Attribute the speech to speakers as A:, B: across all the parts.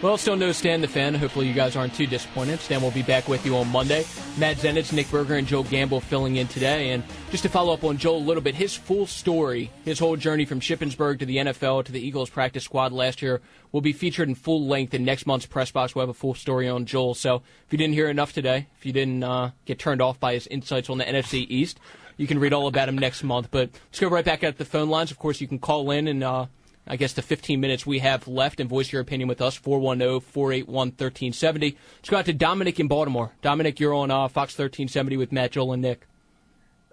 A: Well, still no Stan the Fan. Hopefully you guys aren't too disappointed. Stan will be back with you on Monday. Matt Zenitz, Nick Berger, and Joel Gamble filling in today. And just to follow up on Joel a little bit, his full story, his whole journey from Shippensburg to the NFL to the Eagles practice squad last year will be featured in full length in next month's Pressbox. We'll have a full story on Joel. So if you didn't hear enough today, if you didn't get turned off by his insights on the NFC East, you can read all about him next month. But let's go right back at the phone lines. Of course, you can call in and I guess the 15 minutes we have left and voice your opinion with us, 410-481-1370. Let's go out to Dominic in Baltimore. Dominic, you're on Fox 1370 with Matt, Joel, and Nick.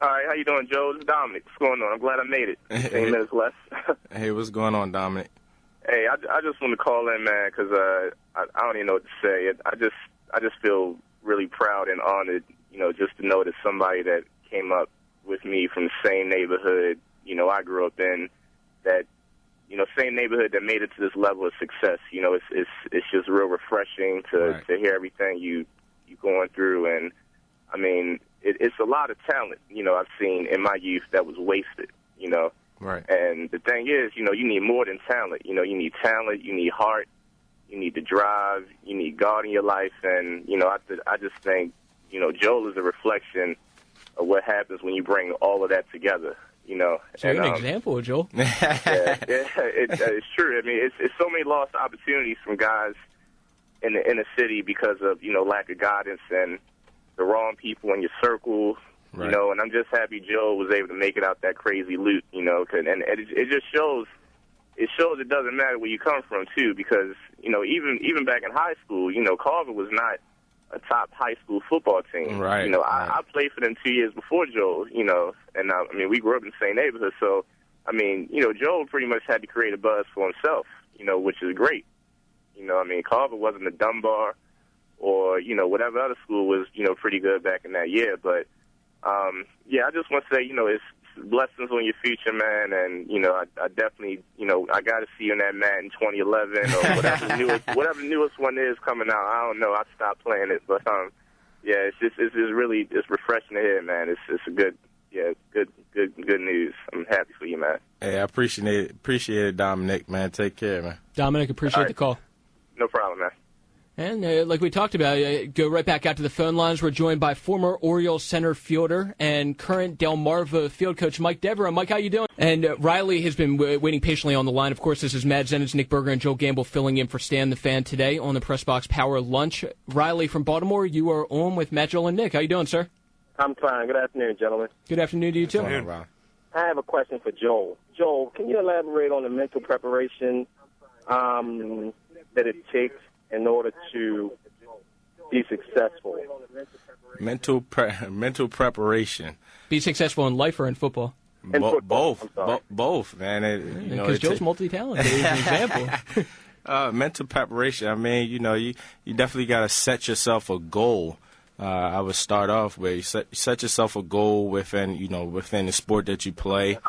B: All right, how you doing, Joe? This is Dominic. What's going on? I'm glad I made it. 15 minutes left.
C: Hey, what's going on, Dominic?
B: Hey, I just want to call in, man, because I don't even know what to say. I just feel really proud and honored, just to know that somebody that came up with me from the same neighborhood, I grew up in, that same neighborhood that made it to this level of success. It's just real refreshing to hear everything you going through. And, I mean, it's a lot of talent, I've seen in my youth that was wasted,
C: Right.
B: And the thing is, you need more than talent. You need talent, you need heart, you need the drive, you need God in your life. And, I just think, Joel is a reflection of what happens when you bring all of that together.
A: So you're an example, Joel.
B: It's true. I mean, it's so many lost opportunities from guys in the inner city because of lack of guidance and the wrong people in your circle.
C: Right.
B: And I'm just happy Joel was able to make it out that crazy loot. And it just shows. It shows it doesn't matter where you come from too, because even back in high school, Carver was not a top high school football team.
C: Right.
B: I played for them 2 years before Joel, and I mean, we grew up in the same neighborhood. So, I mean, Joel pretty much had to create a buzz for himself, which is great. I mean, Carver wasn't a Dunbar or, whatever other school was, pretty good back in that year. But, I just want to say, it's blessings on your future, man. And, I definitely, I got to see you in that mat in 2011 or whatever the newest one is coming out. I don't know. I stopped playing it. But, it's refreshing to hear, man. It's a good news. I'm happy for you, man.
C: Hey, I appreciate it, Dominic, man. Take care, man.
A: Dominic, appreciate the call.
B: No problem, man.
A: And like we talked about, go right back out to the phone lines. We're joined by former Orioles center fielder and current Delmarva field coach Mike Devereaux. Mike, how you doing? And Riley has been waiting patiently on the line. Of course, this is Matt Zenitz, Nick Berger, and Joel Gamble filling in for Stan the Fan today on the Pressbox Power Lunch. Riley from Baltimore, you are on with Matt, Joel, and Nick. How you doing, sir?
D: I'm fine. Good afternoon, gentlemen.
A: Good afternoon to you, too.
C: Right.
D: I have a question for Joel. Joel, can you elaborate on the mental preparation that it takes in order to be successful?
C: Mental preparation.
A: Be successful in life or in football?
C: Both, man.
A: Because Joel's multi-talented. He's an example.
C: Mental preparation. I mean, you definitely got to set yourself a goal. I would start off with you set yourself a goal within the sport that you play.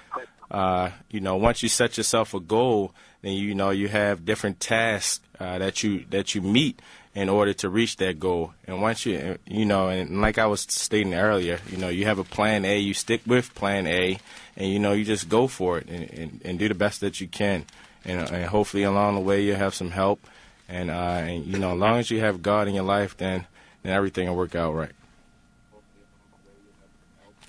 C: Once you set yourself a goal, then you have different tasks that you meet in order to reach that goal. And once and like I was stating earlier, you have a plan A, you stick with plan A, and you just go for it and do the best that you can. And hopefully along the way you have some help. And as long as you have God in your life, then everything will work out right.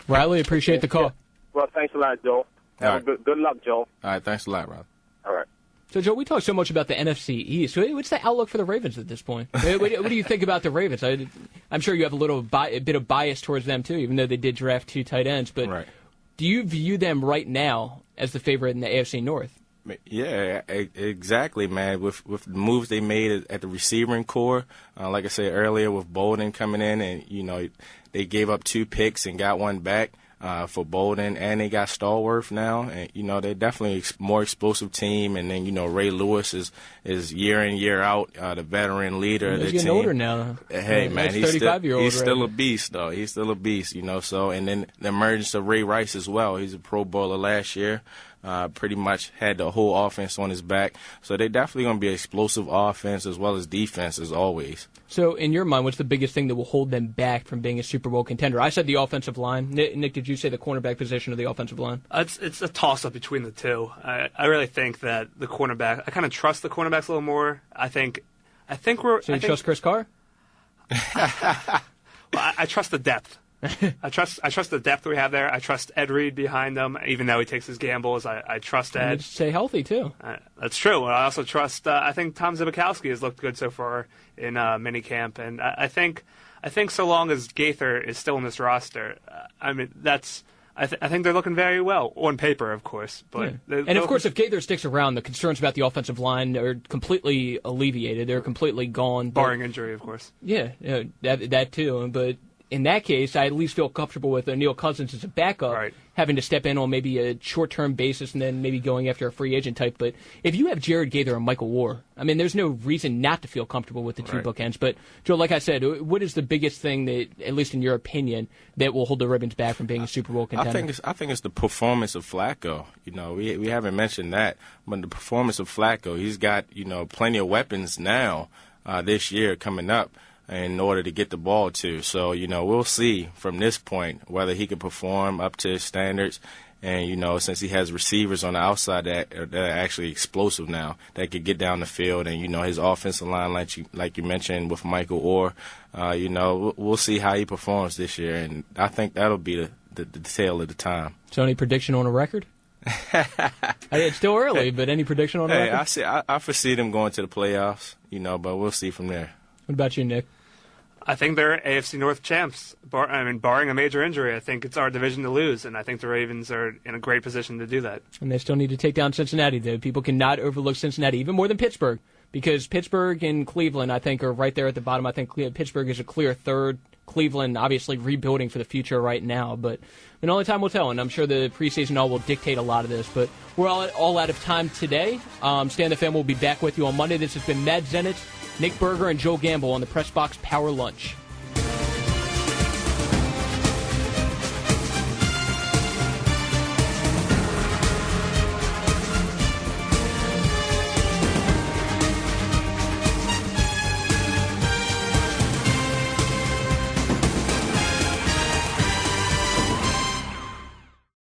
A: Riley, appreciate the call.
D: Well, thanks a lot, Joel. Good luck, Joel.
C: All right, thanks a lot, Riley.
D: All right.
A: So, Joe, we talk so much about the NFC East. What's the outlook for the Ravens at this point? What do you think about the Ravens? I'm sure you have a bit of bias towards them, too, even though they did draft 2 tight ends. But do you view them right now as the favorite in the AFC North?
C: Yeah, exactly, man. With the moves they made at the receiving core, like I said earlier, with Bolden coming in, and they gave up 2 picks and got 1 back for Bolden, and they got Stallworth now, and they're definitely a more explosive team. And then Ray Lewis is year in year out the veteran leader of the team.
A: He's getting older now.
C: Hey, man,
A: he's 35-year-old.
C: He's still a beast, though. He's still a beast, So, and then the emergence of Ray Rice as well. He's a Pro Bowler last year. Pretty much had the whole offense on his back. So they're definitely going to be an explosive offense as well as defense as always.
A: So in your mind, what's the biggest thing that will hold them back from being a Super Bowl contender? I said the offensive line. Nick, did you say the cornerback position or the offensive line?
E: It's a toss-up between the two. I really think that the cornerback, I kind of trust the cornerbacks a little more. I think I think we're.
A: So you trust Chris Carr?
E: Well, I trust the depth. I trust the depth we have there. I trust Ed Reed behind them, even though he takes his gambles. I trust Ed.
A: Stay healthy too.
E: That's true. I also trust. I think Tom Zibikowski has looked good so far in minicamp, and I think so long as Gaither is still in this roster, I think they're looking very well on paper, of course. But
A: and of course, if Gaither sticks around, the concerns about the offensive line are completely alleviated. They're completely gone,
E: barring injury, of course.
A: Yeah, that too. But in that case, I at least feel comfortable with Neil Cousins as a backup, having to step in on maybe a short-term basis and then maybe going after a free agent type. But if you have Jared Gaither and Michael War, I mean, there's no reason not to feel comfortable with the two bookends. But, Joe, like I said, what is the biggest thing that, at least in your opinion, that will hold the Ravens back from being a Super Bowl contender?
C: I think it's the performance of Flacco. You know, we haven't mentioned that, but the performance of Flacco, he's got, plenty of weapons now this year coming up in order to get the ball to. So, we'll see from this point whether he can perform up to his standards. And, since he has receivers on the outside that are actually explosive now, that could get down the field. And, his offensive line, like you mentioned with Michael Orr, we'll see how he performs this year. And I think that'll be the tale of the time.
A: So any prediction on a record? It's still early, but any prediction on a record?
C: I foresee them going to the playoffs, but we'll see from there.
A: What about you, Nick?
E: I think they're AFC North champs. Barring a major injury, I think it's our division to lose, and I think the Ravens are in a great position to do that. And
A: they still need to take down Cincinnati, though. People cannot overlook Cincinnati, even more than Pittsburgh, because Pittsburgh and Cleveland, I think, are right there at the bottom. I think Pittsburgh is a clear third. Cleveland, obviously, rebuilding for the future right now, but only time will tell, and I'm sure the preseason all will dictate a lot of this. But we're all out of time today. Stan the Fan will be back with you on Monday. This has been Matt Zenitz, Nick Berger, and Joe Gamble on the Pressbox Power Lunch.